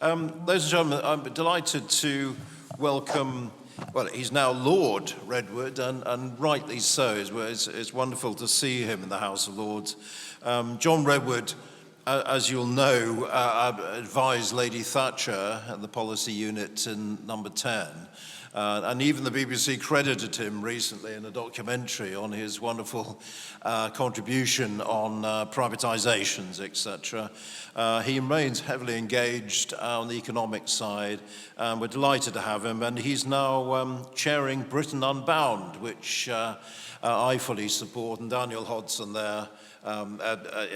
Ladies and gentlemen, I'm delighted to welcome, well, he's now Lord Redwood, and rightly so. It's wonderful to see him in the House of Lords. John Redwood, as you'll know, advised Lady Thatcher at the policy unit in number 10. And even the BBC credited him recently in a documentary on his wonderful contribution on privatizations, etc. He remains heavily engaged on the economic side, and we're delighted to have him. And he's now chairing Britain Unbound, which I fully support, and Daniel Hodson there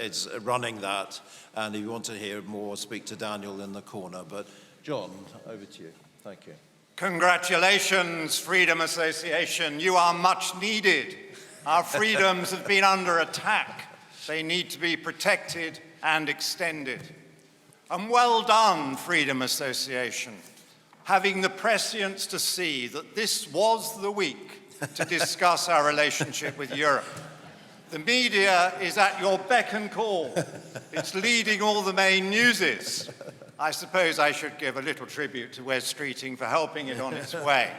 is running that. And if you want to hear more, speak to Daniel in the corner. But John, over to you. Thank you. Congratulations, Freedom Association. You are much needed. Our freedoms have been under attack. They need to be protected and extended. And well done, Freedom Association, having the prescience to see that this was the week to discuss our relationship with Europe. The media is at your beck and call. It's leading all the main newses. I suppose I should give a little tribute to Wes Streeting for helping it on its way.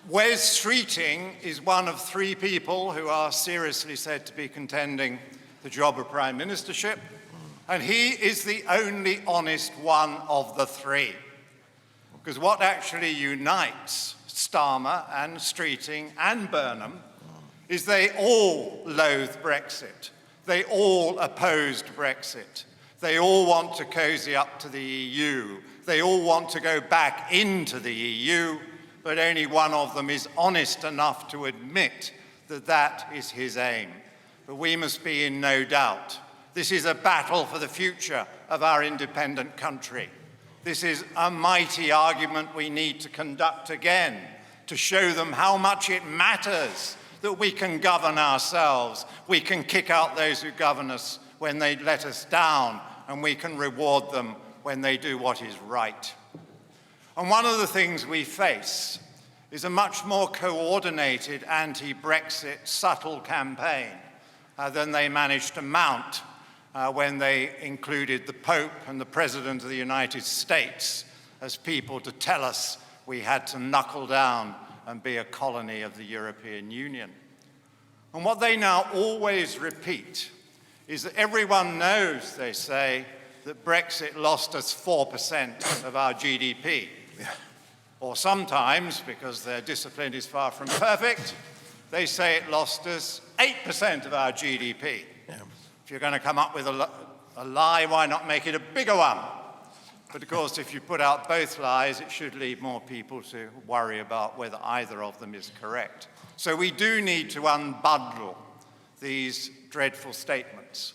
Wes Streeting is one of three people who are seriously said to be contending the job of Prime Ministership, and he is the only honest one of the three. Because what actually unites Starmer and Streeting and Burnham is they all loathe Brexit. They all opposed Brexit. They all want to cozy up to the EU. They all want to go back into the EU, but only one of them is honest enough to admit that that is his aim. But we must be in no doubt. This is a battle for the future of our independent country. This is a mighty argument we need to conduct again to show them how much it matters that we can govern ourselves. We can kick out those who govern us when they let us down, and we can reward them when they do what is right. And one of the things we face is a much more coordinated anti-Brexit subtle campaign than they managed to mount when they included the Pope and the President of the United States as people to tell us we had to knuckle down and be a colony of the European Union. And what they now always repeat is that everyone knows, they say, that Brexit lost us 4% of our GDP. Yeah. Or sometimes, because their discipline is far from perfect, they say it lost us 8% of our GDP. Yeah. If you're going to come up with a lie, why not make it a bigger one? But of course, if you put out both lies, it should lead more people to worry about whether either of them is correct. So we do need to unbundle these dreadful statements.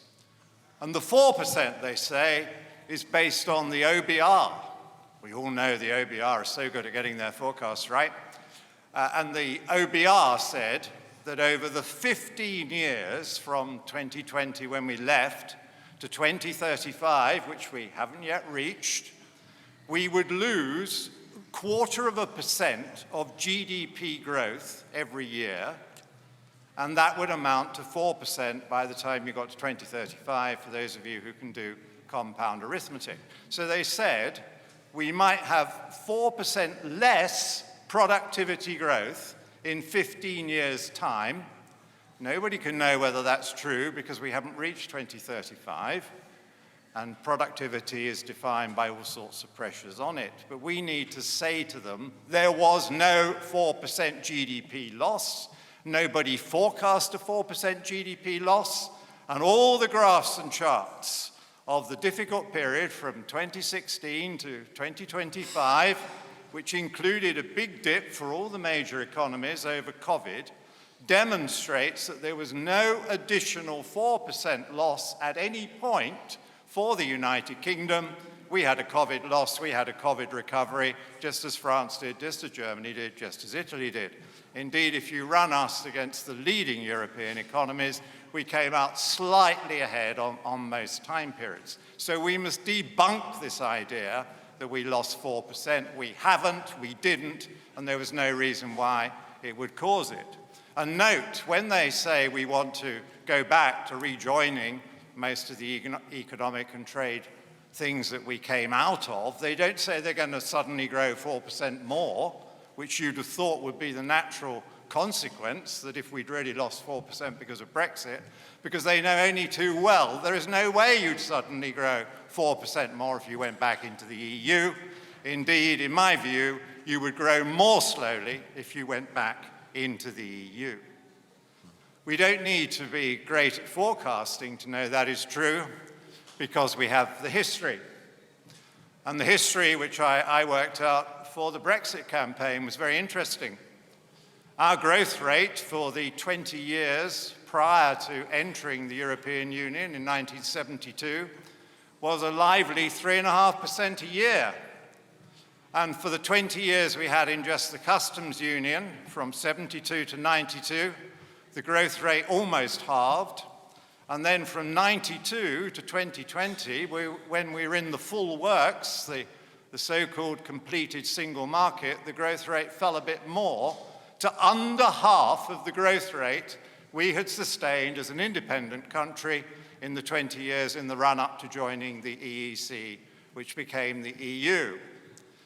And the 4%, they say, is based on the OBR. We all know the OBR are so good at getting their forecasts right. And the OBR said that over the 15 years from 2020 when we left to 2035, which we haven't yet reached, we would lose 0.25% of GDP growth every year, and that would amount to 4% by the time you got to 2035, for those of you who can do compound arithmetic. So they said we might have 4% less productivity growth in 15 years' time. Nobody can know whether that's true because we haven't reached 2035, and productivity is defined by all sorts of pressures on it. But we need to say to them, there was no 4% GDP loss. Nobody forecast a 4% GDP loss, and all the graphs and charts of the difficult period from 2016 to 2025, which included a big dip for all the major economies over COVID, demonstrates that there was no additional 4% loss at any point for the United Kingdom. We had a COVID loss, we had a COVID recovery, just as France did, just as Germany did, just as Italy did. Indeed, if you run us against the leading European economies, we came out slightly ahead on most time periods. So we must debunk this idea that we lost 4%. We haven't, we didn't, and there was no reason why it would cause it. And note, when they say we want to go back to rejoining most of the economic and trade things that we came out of. They don't say they're going to suddenly grow 4% more, which you'd have thought would be the natural consequence, that if we'd really lost 4% because of Brexit, because they know only too well there is no way you'd suddenly grow 4% more if you went back into the EU. Indeed, in my view, you would grow more slowly if you went back into the EU. We don't need to be great at forecasting to know that is true, because we have the history. And the history, which I worked out for the Brexit campaign, was very interesting. Our growth rate for the 20 years prior to entering the European Union in 1972 was a lively 3.5% a year. And for the 20 years we had in just the customs union, from 72 to 92, the growth rate almost halved. And then from 92 to 2020, when we were in the full works, the so-called completed single market, the growth rate fell a bit more to under half of the growth rate we had sustained as an independent country in the 20 years in the run-up to joining the EEC, which became the EU.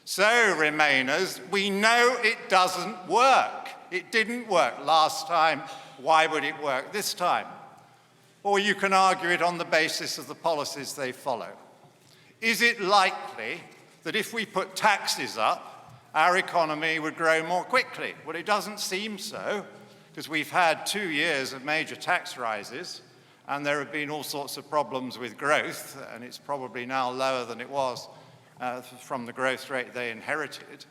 So, Remainers, we know it doesn't work. It didn't work last time. Why would it work this time? Or you can argue it on the basis of the policies they follow. Is it likely that if we put taxes up, our economy would grow more quickly? Well, it doesn't seem so, because we've had 2 years of major tax rises, and there have been all sorts of problems with growth, and it's probably now lower than it was from the growth rate they inherited.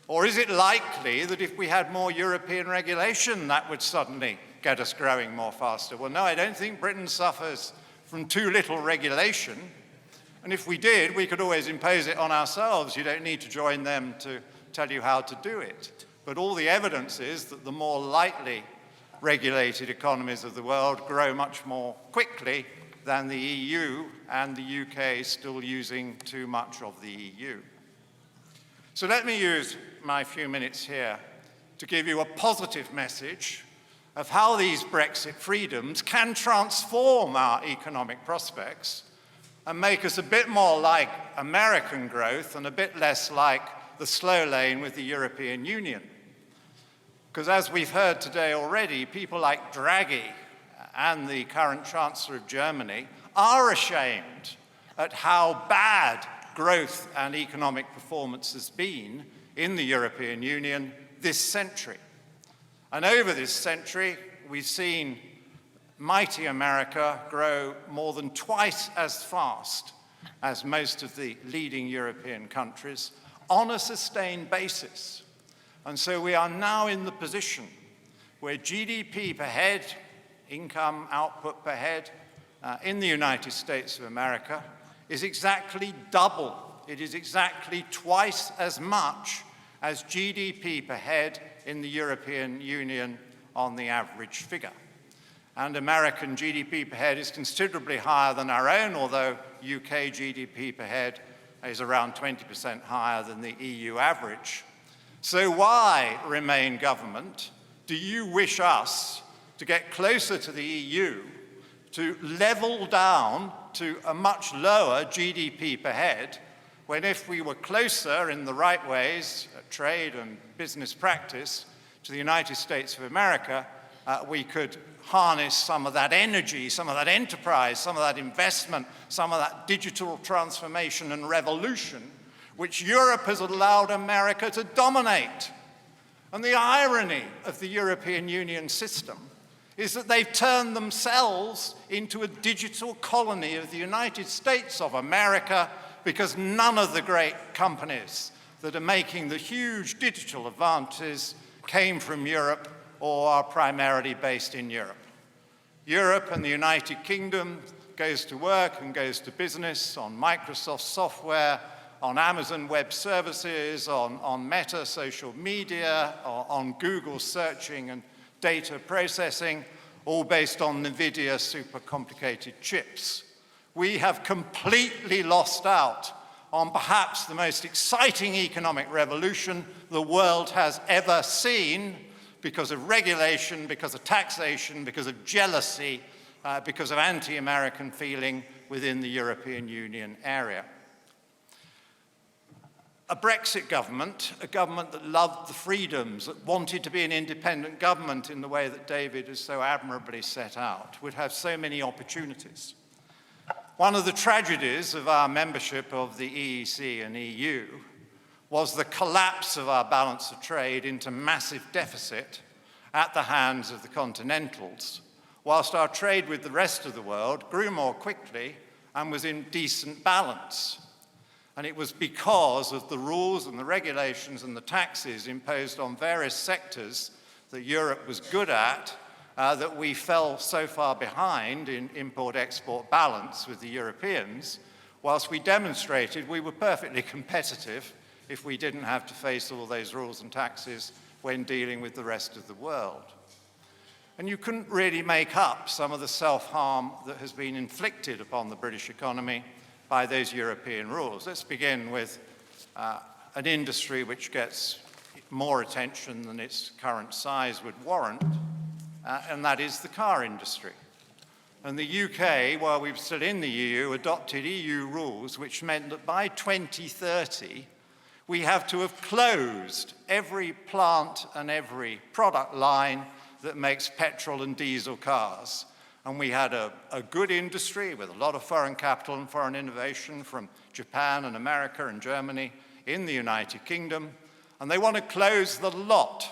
Or is it likely that if we had more European regulation, that would suddenly get us growing more faster? Well, no, I don't think Britain suffers from too little regulation. And if we did, we could always impose it on ourselves. You don't need to join them to tell you how to do it. But all the evidence is that the more lightly regulated economies of the world grow much more quickly than the EU, and the UK is still using too much of the EU. So let me use my few minutes here to give you a positive message of how these Brexit freedoms can transform our economic prospects and make us a bit more like American growth and a bit less like the slow lane with the European Union. Because as we've heard today already, people like Draghi and the current Chancellor of Germany are ashamed at how bad growth and economic performance has been in the European Union this century. And over this century, we've seen mighty America grow more than twice as fast as most of the leading European countries on a sustained basis. And so we are now in the position where GDP per head, income output per head, in the United States of America is exactly double. It is exactly twice as much as GDP per head in the European Union on the average figure. And American GDP per head is considerably higher than our own, although UK GDP per head is around 20% higher than the EU average. So why, Remain government, do you wish us to get closer to the EU, to level down to a much lower GDP per head, when if we were closer in the right ways, trade and business practice, to the United States of America, we could harness some of that energy, some of that enterprise, some of that investment, some of that digital transformation and revolution, which Europe has allowed America to dominate. And the irony of the European Union system is that they've turned themselves into a digital colony of the United States of America, because none of the great companies that are making the huge digital advances came from Europe or are primarily based in Europe. Europe and the United Kingdom goes to work and goes to business on Microsoft software, on Amazon Web Services, on Meta social media, on Google searching and data processing, all based on NVIDIA super complicated chips. We have completely lost out on perhaps the most exciting economic revolution the world has ever seen, because of regulation, because of taxation, because of jealousy, because of anti-American feeling within the European Union area. A Brexit government, a government that loved the freedoms, that wanted to be an independent government in the way that David has so admirably set out, would have so many opportunities. One of the tragedies of our membership of the EEC and EU was the collapse of our balance of trade into massive deficit at the hands of the continentals, whilst our trade with the rest of the world grew more quickly and was in decent balance. And it was because of the rules and the regulations and the taxes imposed on various sectors that Europe was good at that we fell so far behind in import-export balance with the Europeans, whilst we demonstrated we were perfectly competitive if we didn't have to face all those rules and taxes when dealing with the rest of the world. And you couldn't really make up some of the self-harm that has been inflicted upon the British economy by those European rules. Let's begin with an industry which gets more attention than its current size would warrant, and that is the car industry. And the UK, while we were still in the EU, adopted EU rules which meant that by 2030, we have to have closed every plant and every product line that makes petrol and diesel cars. And we had a good industry with a lot of foreign capital and foreign innovation from Japan and America and Germany in the United Kingdom, and they want to close the lot.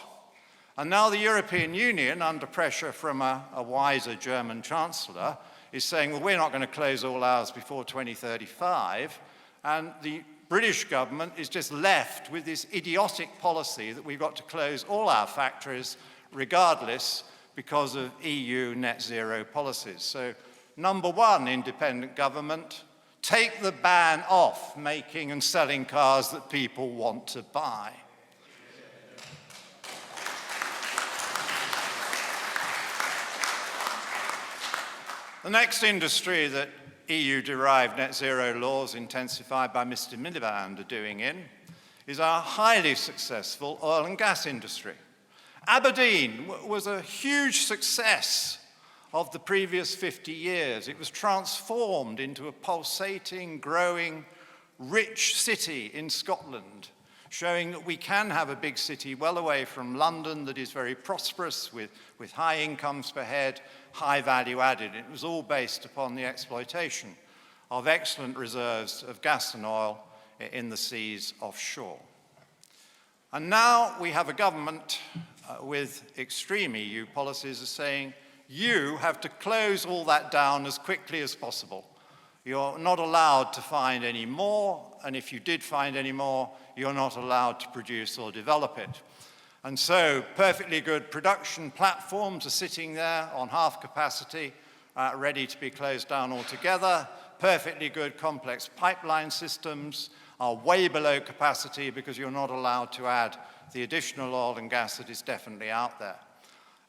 And now the European Union, under pressure from a wiser German chancellor, is saying, well, we're not going to close all ours before 2035, and the British government is just left with this idiotic policy that we've got to close all our factories regardless because of EU net zero policies. So, number one, independent government, take the ban off making and selling cars that people want to buy. The next industry that EU-derived net zero laws intensified by Mr. Miliband are doing in is our highly successful oil and gas industry. Aberdeen was a huge success of the previous 50 years. It was transformed into a pulsating, growing, rich city in Scotland, showing that we can have a big city well away from London that is very prosperous with high incomes per head, high value added. It was all based upon the exploitation of excellent reserves of gas and oil in the seas offshore. And now we have a government with extreme EU policies saying, you have to close all that down as quickly as possible. You're not allowed to find any more, and if you did find any more, you're not allowed to produce or develop it. And so perfectly good production platforms are sitting there on half capacity, ready to be closed down altogether. Perfectly good complex pipeline systems are way below capacity because you're not allowed to add the additional oil and gas that is definitely out there.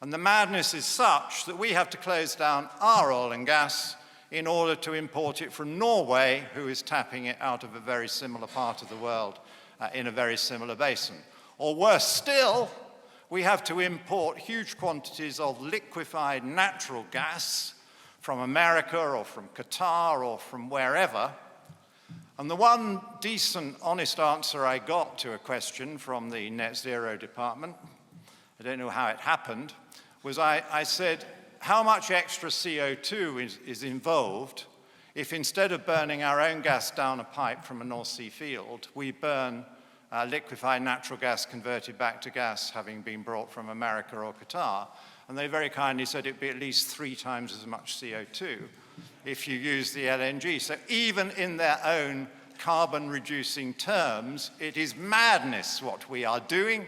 And the madness is such that we have to close down our oil and gas in order to import it from Norway, who is tapping it out of a very similar part of the world in a very similar basin. Or worse still, we have to import huge quantities of liquefied natural gas from America or from Qatar or from wherever. And the one decent, honest answer I got to a question from the Net Zero department, I don't know how it happened, was I said, how much extra CO2 is involved if instead of burning our own gas down a pipe from a North Sea field, we burn liquefied natural gas converted back to gas having been brought from America or Qatar? And they very kindly said it'd be at least 3 times as much CO2 if you use the LNG. So even in their own carbon-reducing terms, it is madness what we are doing,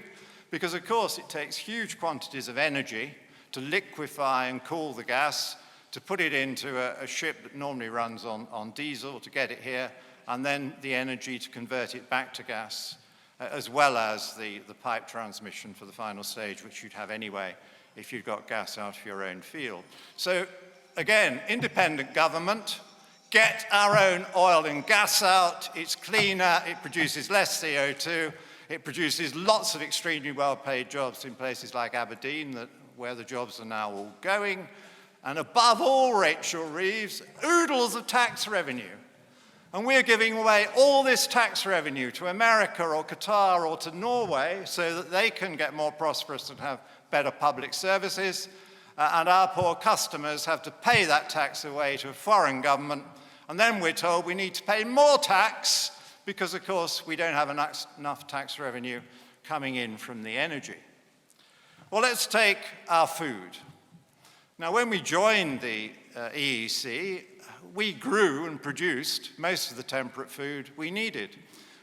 because of course it takes huge quantities of energy to liquefy and cool the gas, to put it into a ship that normally runs on diesel to get it here, and then the energy to convert it back to gas, as well as the pipe transmission for the final stage, which you'd have anyway if you'd got gas out of your own field. So again, independent government, get our own oil and gas out. It's cleaner, it produces less CO2, it produces lots of extremely well-paid jobs in places like Aberdeen, where the jobs are now all going. and above all, Rachel Reeves, oodles of tax revenue. And we're giving away all this tax revenue to America or Qatar or to Norway so that they can get more prosperous and have better public services. And our poor customers have to pay that tax away to a foreign government. And then we're told we need to pay more tax because, of course, we don't have enough tax revenue coming in from the energy. Well, let's take our food. Now, when we joined the EEC, we grew and produced most of the temperate food we needed.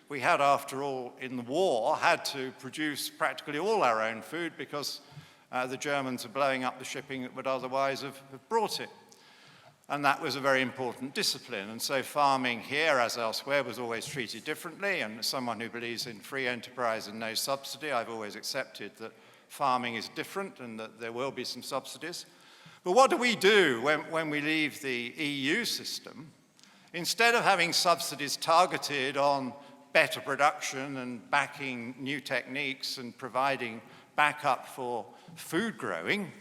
We had, after all, in the war, had to produce practically all our own food because the Germans were blowing up the shipping that would otherwise have brought it. And that was a very important discipline. And so farming here, as elsewhere, was always treated differently. And as someone who believes in free enterprise and no subsidy, I've always accepted that farming is different and that there will be some subsidies. But what do we do when we leave the EU system? Instead of having subsidies targeted on better production and backing new techniques and providing backup for food growing,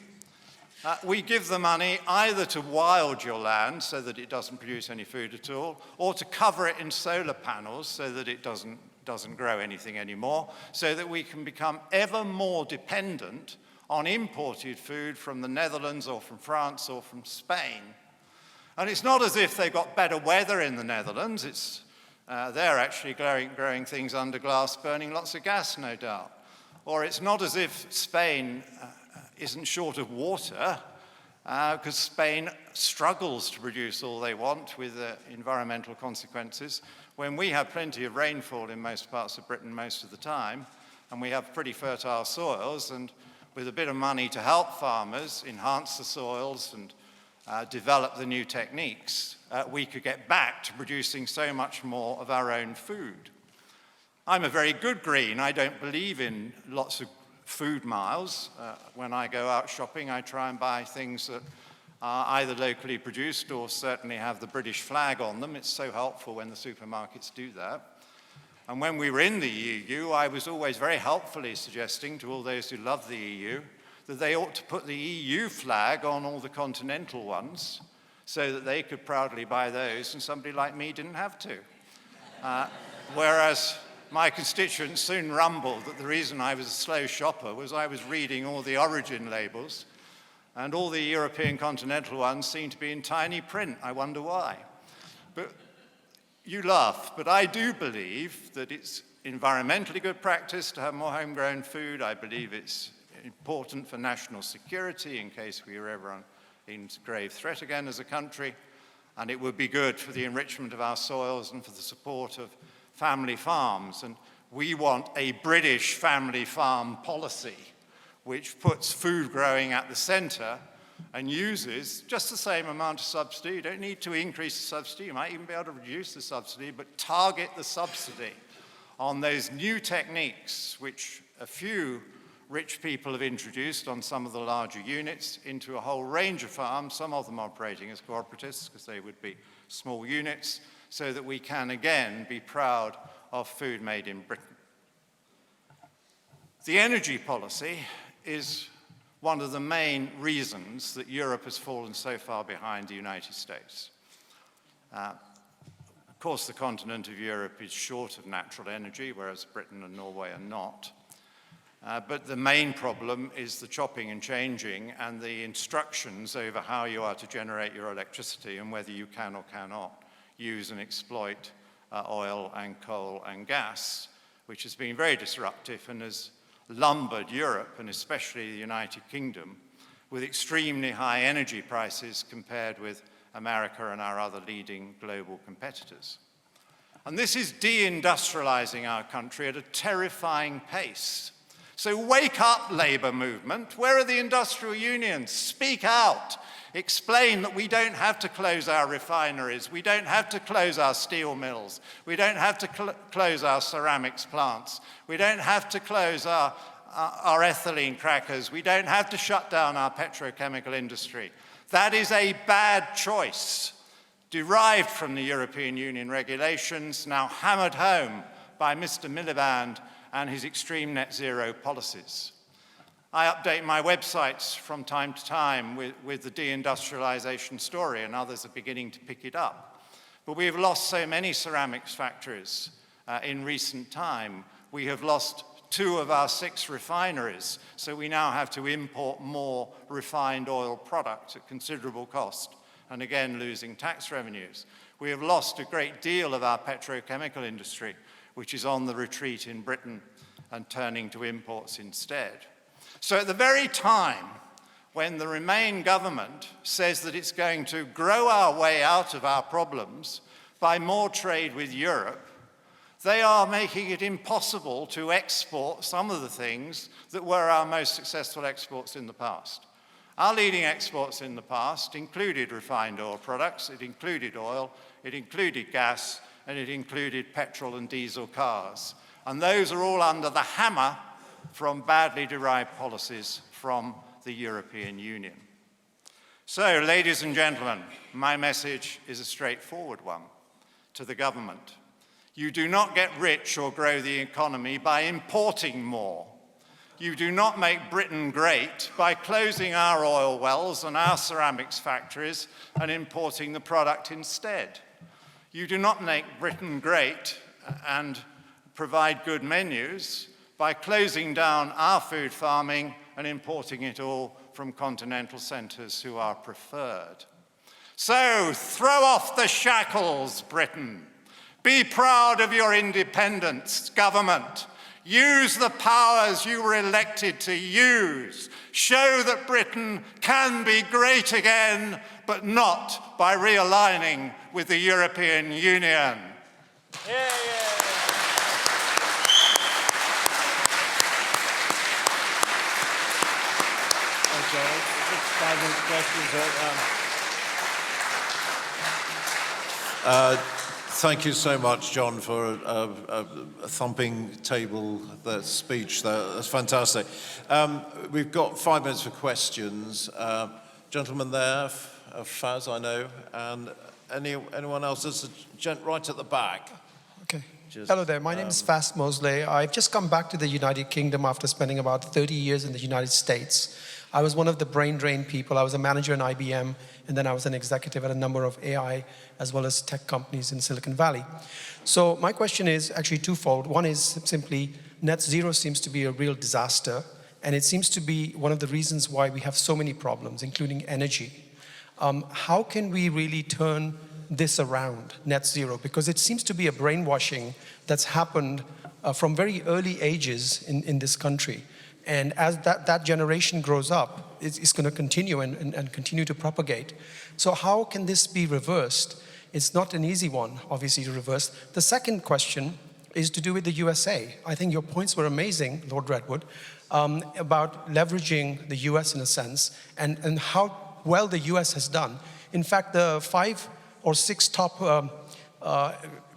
we give the money either to wild your land so that it doesn't produce any food at all, or to cover it in solar panels so that it doesn't grow anything anymore, so that we can become ever more dependent on imported food from the Netherlands or from France or from Spain. And it's not as if they've got better weather in the Netherlands. They're actually growing things under glass, burning lots of gas, no doubt. Or it's not as if Spain isn't short of water, because Spain struggles to produce all they want with environmental consequences, when we have plenty of rainfall in most parts of Britain most of the time, and we have pretty fertile soils, and with a bit of money to help farmers enhance the soils and develop the new techniques, we could get back to producing so much more of our own food. I'm a very good green. I don't believe in lots of food miles. When I go out shopping, I try and buy things that are either locally produced or certainly have the British flag on them. It's so helpful when the supermarkets do that. And when we were in the EU, I was always very helpfully suggesting to all those who love the EU that they ought to put the EU flag on all the continental ones so that they could proudly buy those and somebody like me didn't have to. Whereas my constituents soon rumbled that the reason I was a slow shopper was I was reading all the origin labels, and all the European continental ones seemed to be in tiny print. I wonder why. But you laugh, but I do believe that it's environmentally good practice to have more homegrown food. I believe it's important for national security in case we are ever in grave threat again as a country. And it would be good for the enrichment of our soils and for the support of family farms. And we want a British family farm policy which puts food growing at the center and uses just the same amount of subsidy. You don't need to increase the subsidy. You might even be able to reduce the subsidy, but target the subsidy on those new techniques which a few rich people have introduced on some of the larger units into a whole range of farms, some of them operating as cooperatives because they would be small units, so that we can again be proud of food made in Britain. The energy policy is one of the main reasons that Europe has fallen so far behind the United States. Of course, the continent of Europe is short of natural energy, whereas Britain and Norway are not. But the main problem is the chopping and changing and the instructions over how you are to generate your electricity and whether you can or cannot use and exploit oil and coal and gas, which has been very disruptive and has lumbered Europe, and especially the United Kingdom, with extremely high energy prices compared with America and our other leading global competitors. And this is de-industrializing our country at a terrifying pace. So wake up, labor movement. Where are the industrial unions? Speak out. Explain that we don't have to close our refineries. We don't have to close our steel mills. We don't have to close our ceramics plants. We don't have to close our ethylene crackers. We don't have to shut down our petrochemical industry. That is a bad choice, derived from the European Union regulations, now hammered home by Mr. Miliband and his extreme net zero policies. I update my websites from time to time with the de-industrialization story, and others are beginning to pick it up. But we have lost so many ceramics factories in recent time. We have lost 2 of our 6 refineries, so we now have to import more refined oil products at considerable cost, and again losing tax revenues. We have lost a great deal of our petrochemical industry, which is on the retreat in Britain and turning to imports instead. So at the very time when the Remain government says that it's going to grow our way out of our problems by more trade with Europe, they are making it impossible to export some of the things that were our most successful exports in the past. Our leading exports in the past included refined oil products, it included oil, it included gas, and it included petrol and diesel cars. And those are all under the hammer from badly derived policies from the European Union. So, ladies and gentlemen, my message is a straightforward one to the government. You do not get rich or grow the economy by importing more. You do not make Britain great by closing our oil wells and our ceramics factories and importing the product instead. You do not make Britain great and provide good menus by closing down our food farming and importing it all from continental centres who are preferred. So throw off the shackles, Britain. Be proud of your independence, government. Use the powers you were elected to use. Show that Britain can be great again, but not by realigning with the European Union. Thank you so much, John, for a thumping table speech. That's fantastic. We've got 5 minutes for questions. Gentleman there, Faz, I know, and anyone else? There's a gent right at the back. Okay. Hello there, my name is Faz Mosley. I've just come back to the United Kingdom after spending about 30 years in the United States. I was one of the brain drain people. I was a manager in IBM, and then I was an executive at a number of AI as well as tech companies in Silicon Valley. So my question is actually twofold. One is simply net zero seems to be a real disaster, and it seems to be one of the reasons why we have so many problems, including energy. How can we really turn this around, net zero? Because it seems to be a brainwashing that's happened from very early ages in this country. And as that generation grows up, it's going to continue and continue to propagate. So how can this be reversed? It's not an easy one, obviously, to reverse. The second question is to do with the USA. I think your points were amazing, Lord Redwood, about leveraging the US in a sense, and how well the US has done. In fact, the 5 or 6 top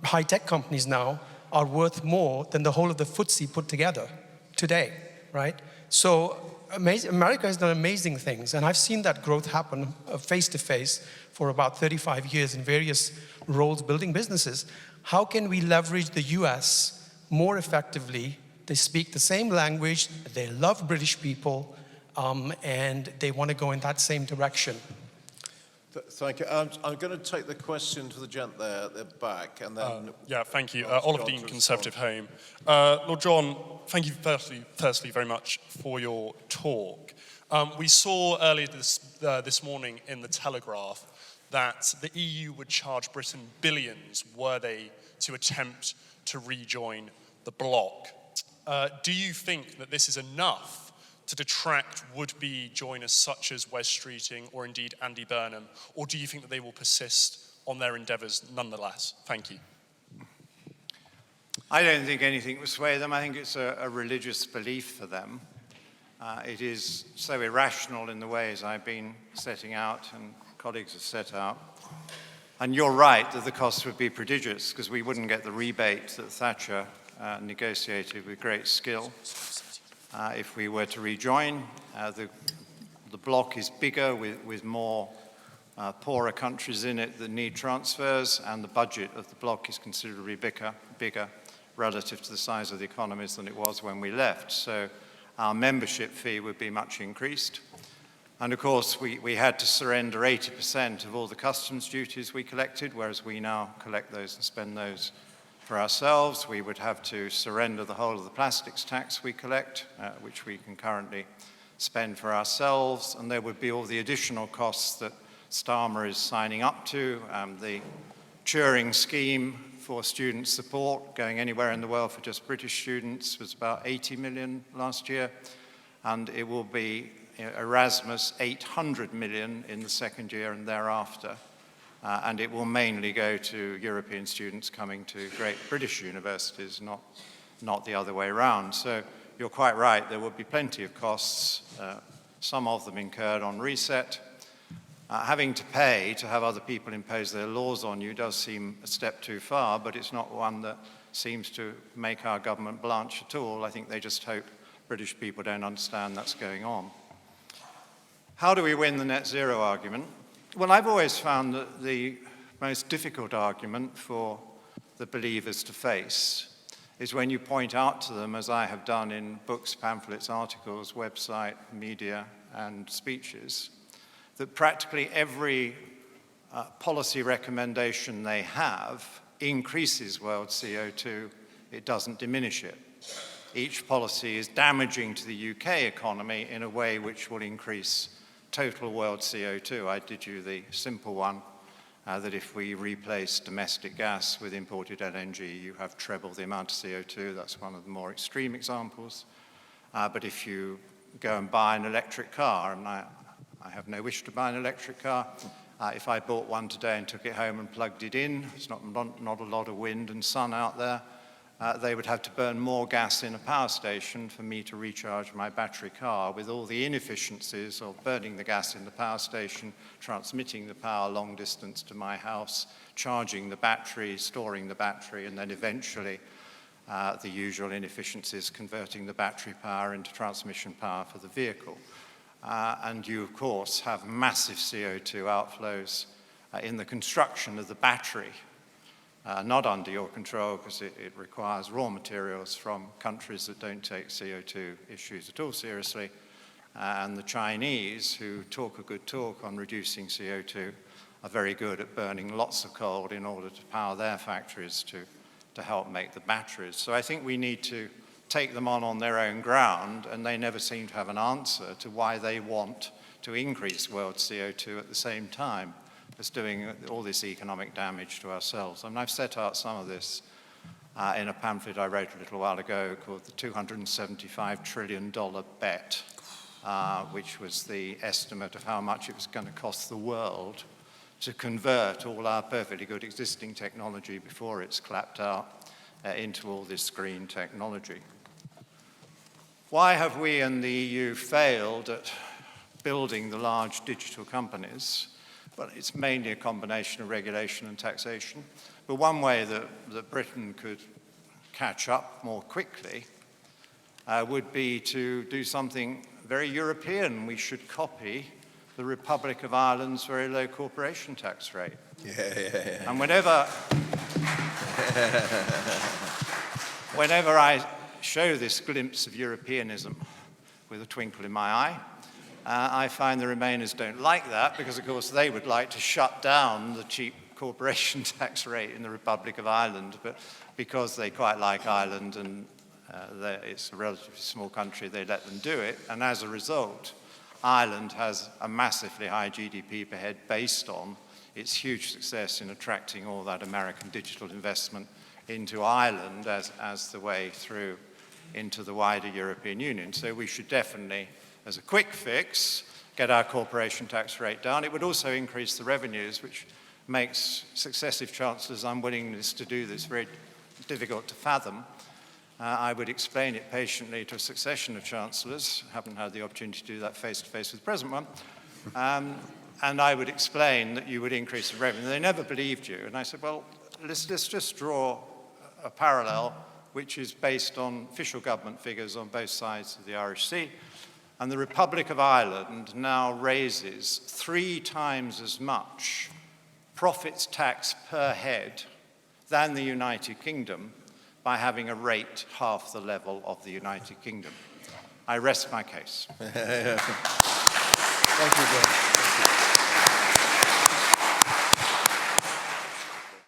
high-tech companies now are worth more than the whole of the FTSE put together today. Right? So America has done amazing things, and I've seen that growth happen face to face for about 35 years in various roles building businesses. How can we leverage the US more effectively? They speak the same language, they love British people, and they want to go in that same direction. Thank you. I'm going to take the question to the gent there at the back, and then... yeah, thank you. Oliver Dean, Conservative Home. Lord John, thank you firstly very much for your talk. We saw earlier this morning in the Telegraph that the EU would charge Britain billions were they to attempt to rejoin the bloc. Do you think that this is enough to detract would-be joiners such as Wes Streeting or indeed Andy Burnham, or do you think that they will persist on their endeavours nonetheless? Thank you. I don't think anything will sway them. I think it's a religious belief for them. It is so irrational in the ways I've been setting out and colleagues have set out. And you're right that the costs would be prodigious because we wouldn't get the rebate that Thatcher negotiated with great skill. If we were to rejoin, the bloc is bigger with more poorer countries in it that need transfers, and the budget of the bloc is considerably bigger relative to the size of the economies than it was when we left. So our membership fee would be much increased. And of course, we had to surrender 80% of all the customs duties we collected, whereas we now collect those and spend those for ourselves. We would have to surrender the whole of the plastics tax we collect, which we can currently spend for ourselves. And there would be all the additional costs that Starmer is signing up to, the Turing scheme for student support, going anywhere in the world for just British students, was about 80 million last year. And it will be Erasmus, 800 million in the second year and thereafter. And it will mainly go to European students coming to great British universities, not the other way around. So you're quite right, there will be plenty of costs, some of them incurred on reset. Having to pay to have other people impose their laws on you does seem a step too far, but it's not one that seems to make our government blanch at all. I think they just hope British people don't understand that's going on. How do we win the net zero argument? Well, I've always found that the most difficult argument for the believers to face is when you point out to them, as I have done in books, pamphlets, articles, website, media, and speeches, that practically every policy recommendation they have increases world CO2, it doesn't diminish it. Each policy is damaging to the UK economy in a way which will increase total world CO2. I did you the simple one, that if we replace domestic gas with imported LNG, you have treble the amount of CO2. That's one of the more extreme examples. But if you go and buy an electric car, and I have no wish to buy an electric car, if I bought one today and took it home and plugged it in, it's not a lot of wind and sun out there, they would have to burn more gas in a power station for me to recharge my battery car, with all the inefficiencies of burning the gas in the power station, transmitting the power long distance to my house, charging the battery, storing the battery, and then eventually the usual inefficiencies converting the battery power into transmission power for the vehicle. And you, of course, have massive CO2 outflows in the construction of the battery. Not under your control, because it requires raw materials from countries that don't take CO2 issues at all seriously. And the Chinese, who talk a good talk on reducing CO2, are very good at burning lots of coal in order to power their factories to help make the batteries. So I think we need to take them on their own ground, and they never seem to have an answer to why they want to increase world CO2 at the same time as doing all this economic damage to ourselves. I mean, I've set out some of this in a pamphlet I wrote a little while ago called the $275 trillion bet, which was the estimate of how much it was going to cost the world to convert all our perfectly good existing technology before it's clapped out into all this green technology. Why have we in the EU failed at building the large digital companies? Well, it's mainly a combination of regulation and taxation. But one way that Britain could catch up more quickly would be to do something very European. We should copy the Republic of Ireland's very low corporation tax rate. Yeah. And whenever I show this glimpse of Europeanism with a twinkle in my eye, I find the Remainers don't like that, because, of course, they would like to shut down the cheap corporation tax rate in the Republic of Ireland. But because they quite like Ireland and it's a relatively small country, they let them do it. And as a result, Ireland has a massively high GDP per head based on its huge success in attracting all that American digital investment into Ireland as the way through into the wider European Union. So we should definitely, as a quick fix, get our corporation tax rate down. It would also increase the revenues, which makes successive chancellors' unwillingness to do this very difficult to fathom. I would explain it patiently to a succession of chancellors. I haven't had the opportunity to do that face-to-face with the present one. And I would explain that you would increase the revenue. They never believed you. And I said, well, let's just draw a parallel, which is based on official government figures on both sides of the Irish Sea. And the Republic of Ireland now raises 3 times as much profits tax per head than the United Kingdom by having a rate half the level of the United Kingdom. I rest my case. Thank you, John.